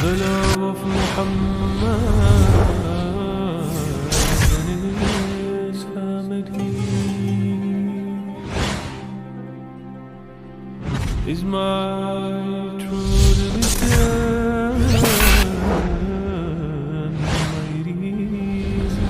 بلا وف محمد is my true religion, my reason.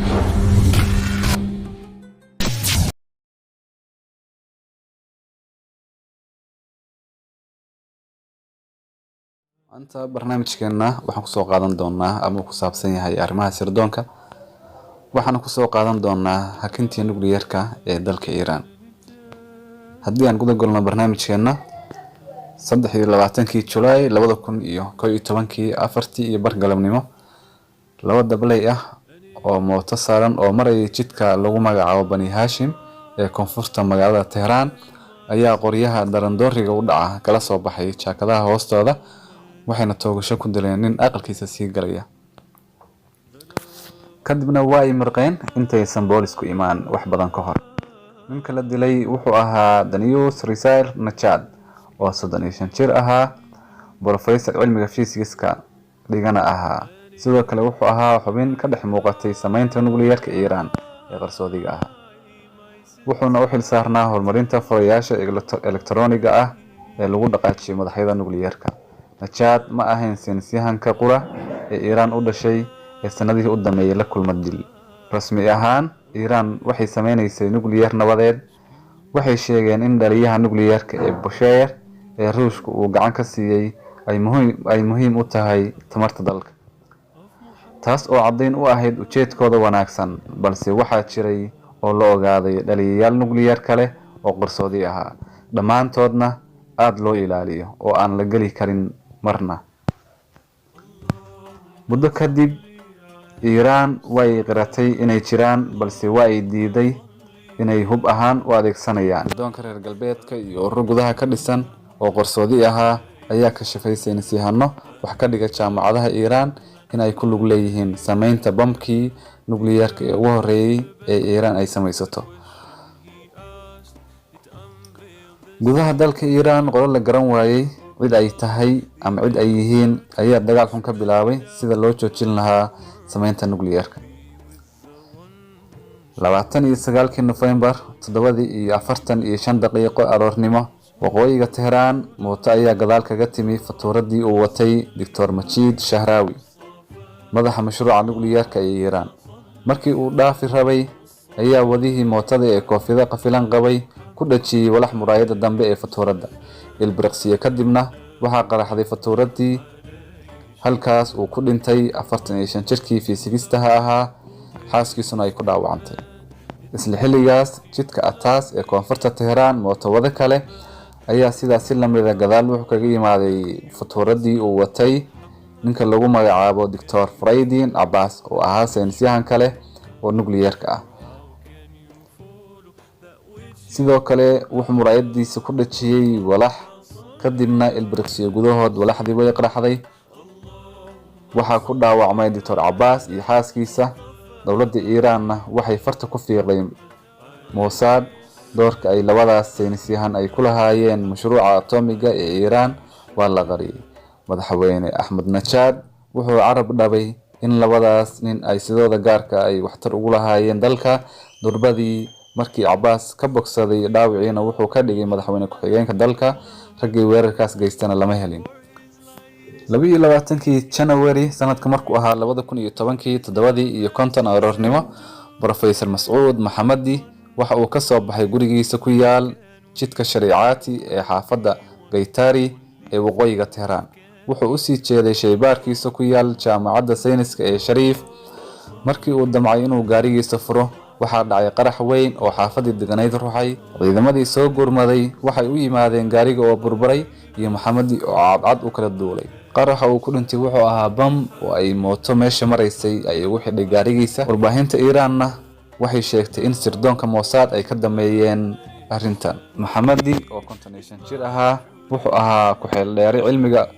Anta barnaamijkeena waxaan ku soo qaadan doonaa ama ku saabsan yahay arrimaha sirdoonka. Waxaan ku soo qaadan doonaa hakintii nukliyeerka ee dalka Iran. Haddii aan guda galno barnaamijkeena 23 July 2011 afartii iyo bar galabnimo laba dablay ah oo mooto saaran oo marayay jidka lagu magacaabo Bani Hashim ee koonfurta magaalada Tehran ayaa qoryaha darandooriga u dhaca kala soo baxay jaakadaha hoostooda waxayna toogasho ku dileen nin aqalkiisa sii galaya. Kadibna waa ay marqeen intaysan boolisku imaan wax badan ka hor. Ninka la dilay wuxuu ahaa Danius Risail Nachad oo 35 jir ahaa, professor cilmiga fiisigiska dhigana ahaa. Sidoo kale wuxuu ahaa xubin ka dhex muuqatay samaynta nukliyeerka Iran ee qarsoodiga ah. Wuxuuna u xil saarnaa horumarinta furayaasha elektarooniga ah ee lagu dhaqaajiyo madaxyada nukliyeerka. Nachad ma ahayn saynisyahanka qura ee Iran u dhashay ee sanadihii u dambeeyay la kulmay dil. Rasmi ahaan Iran waxay sameynaysay nukliyeer nabadeed. Waxay sheegeen in dhaliyaha nukliyeerka ee Bushehr ee Ruushku uu gacan ka siiyay ay muhiim u tahay tamarta dalka. Taas oo caddayn u ahayd ujeedkooda wanaagsan, balse waxaa jiray oo la ogaaday dhaliyayaal nukliyeer kale oo qarsoodi ahaa, dhammaantoodna aad loo ilaaliyo oo aan la geli karin marna. Muddo kadib Iran way qiratay inay jiraan, balse waa ay diiday inay hub ahaan u adeegsanayaan. Sirdoonka reer galbeedka iyo ururo gudaha ka dhisan oo qarsoodi ahaa ayaa ka shaqeeyay saynisyahano wax ka dhiga jaamacadaha Iran in ay ku lug leeyihiin samaynta bamkii nukliyeerka ee ugu horeeyay ee Iran ay samaysato. Gudaha dalka Iran qolo la garan waayay cid ay tahay ama cid ay yihiin ayaa dagaal xun ka bilaabay sida loo joojin lahaa samaynta nukliyeerka. 29 November 7:45 aroornimo waqooyiga Tehran mooto ayaa gadaal kaga timi fatuuradii uu watay Dr. Majid Shahrawi, madaxa mashruuca nukliyeerka ee Iran. Markii uu dhaafi rabay ayaa wadihii mootada ee koofiyada qafilan qabay ku dhajiyay walax muraayada dambe ee fatuurada. Ilbiriqsiyo kadibna waxaa qaraxday fatuuradii, halkaas uu ku dhintay 45 jirkii fiisigistaha ahaa, xaaskiisuna ay ku dhaawacantay. Isla xilligaas jidka Ataas ee koonfurta Tehran mooto wada kale ayaa sidaas la mid ah gadaal wuxuu kaga yimaaday fatuuradii uu watay ninka lagu magacaabo Dr. Faridin Abbas oo ahaa saynisyahan kale oo nukliyeerka ah. Sidoo kale wuxuu muraayadiisa ku dhajiyay walax, kadibna ilbiriqsiyo gudahood walaxdii way qaraxday. waxaa ku dhaawacmay Dr. Abbas iyo xaaskiisa. Dowladda Iran waxay farta ku fiiqday Mossad doorka ay labadaas saynisyahan ay ku lahaayeen mashruuca atomiga ee Iran waa la qariyay. Madaxweyne Ahmed Nachad wuxuu carab dhabay in labadaas nin ay sidooda gaarka ay waxtar ugu lahaayeen dalka. Durbadii markii Abbas ka bogsaday dhaawiciina wuxuu ka dhigay madaxweyne ku-xigeenka dalka. Raggii weerarkaas geystana lama helin. 22 January sanadka markuu ahaa 2010 7:50 aroornimo Professor Mas'ud Mohammadi waxa uu ka soo baxay gurigiisa ku yaal jidka Shariicati ee xaafadda Gaytari ee waqooyiga Tehran. Wuxuu u sii jeeday shaybaarkiisa ku yaal jaamacadda sayniska ee Sharif. Markii uu damcay inuu gaarigiisa furo waxaa dhacay qarax weyn oo xaafadii deganayd ruuxay. Ciidamadii soo gurmaday waxay u yimaadeen gaariga oo burburay iyo Mohammadi oo cadcad u kala duulay. qaraxa uu ku dhintay wuxuu ahaa bam oo ay mooto meesha maraysay ay ugu xidhay gaarigiisa. Warbaahinta Iranna waxay sheegtay in sirdoonka Mossad ay ka dameeyeen arrintan. Mohammadi oo 55 jir ahaa wuxuu ahaa ku xeel dheeri cilmiga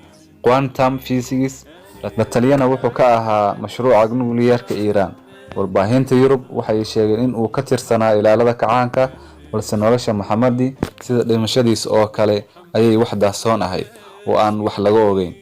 quantum physics, la taliyana wuxuu ka ahaa mashruuca nukliyeerka Iran. Warbaahinta Yurub waxay sheegeen in uu ka tirsanaa ilaalada kacaanka, balse nolosha Mohammadi sida dhimashadiisa oo kale ayay wax dahsoon ahayd oo aan wax laga ogeyn.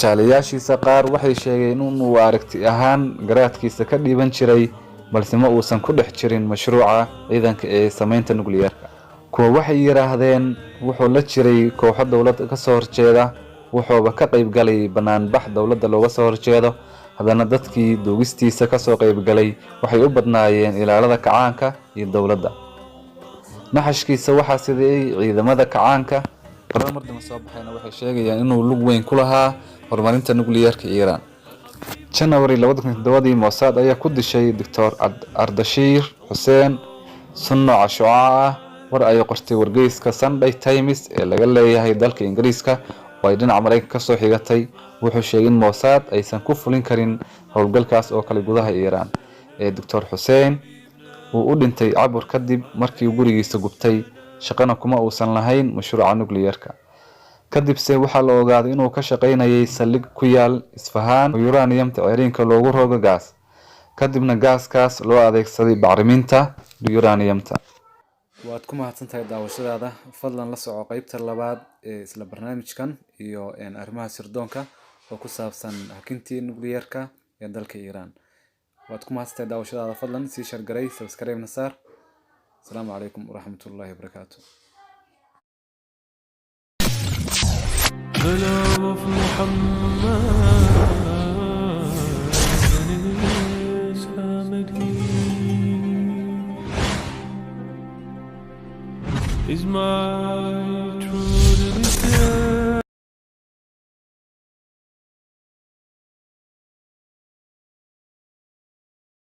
jaalayaashiisa qaar waxay sheegeen inuu aragti ahaan garaadkiisa ka dhiiban jiray balse ma uusan ku dhex jirin mashruuca ciidanka ee samaynta nukliyeerka. kuwa waxay yiraahdeen wuxuu la jiray kooxo dowladda ka soo horjeeda, wuxuuba ka qayb galay banaanbax dowladda looga soo horjeedo. haddana dadkii duugistiisa ka soo qayb galay waxay u badnaayeen ilaalada kacaanka iyo dowladda. naxashkiisa waxaa siday ciidamada kacaanka. qoraal mar dambe soo baxayna waxay sheegayaan inuu lug weyn ku lahaa horumarinta nukliyeerka Iiraan. January 2007 Mossad ayaa ku dishay Dr. Ardashir Hussein sunno cashuuca ah. war ay qortay wargeyska Sunday Times ee laga leeyahay dalka Ingiriiska oo ay dhinaca Mareykanka ka soo xigatay, wuxuu sheegay in Mossad aysan ku fulin karin howlgalkaas oo kale gudaha Iiraan. Dr. Hussein uu u dhintay cabur kadib markii gurigiisa gubtay, shaqana kuma uusan lahayn mashruuca nukliyeerka. kadibse waxaa la ogaaday inuu ka shaqaynayay saldhig ku yaal Isfahan oo uraniumta ceeriinka loogu rogo gaas, kadibna gaaskaas loo adeegsaday bacriminta uraniumta. waad ku mahadsantahay daawashadaada. fadlan la soco qaybta labaad ee isla barnaamijkan iyo arrimaha sirdoonka oo ku saabsan hakintii nukliyeerka ee dalka Iiraan. waad ku mahadsantahay daawashadaada. fadlan sii share garay, subscribe na saar. السلام عليكم ورحمة الله وبركاته. بلا في محمد is my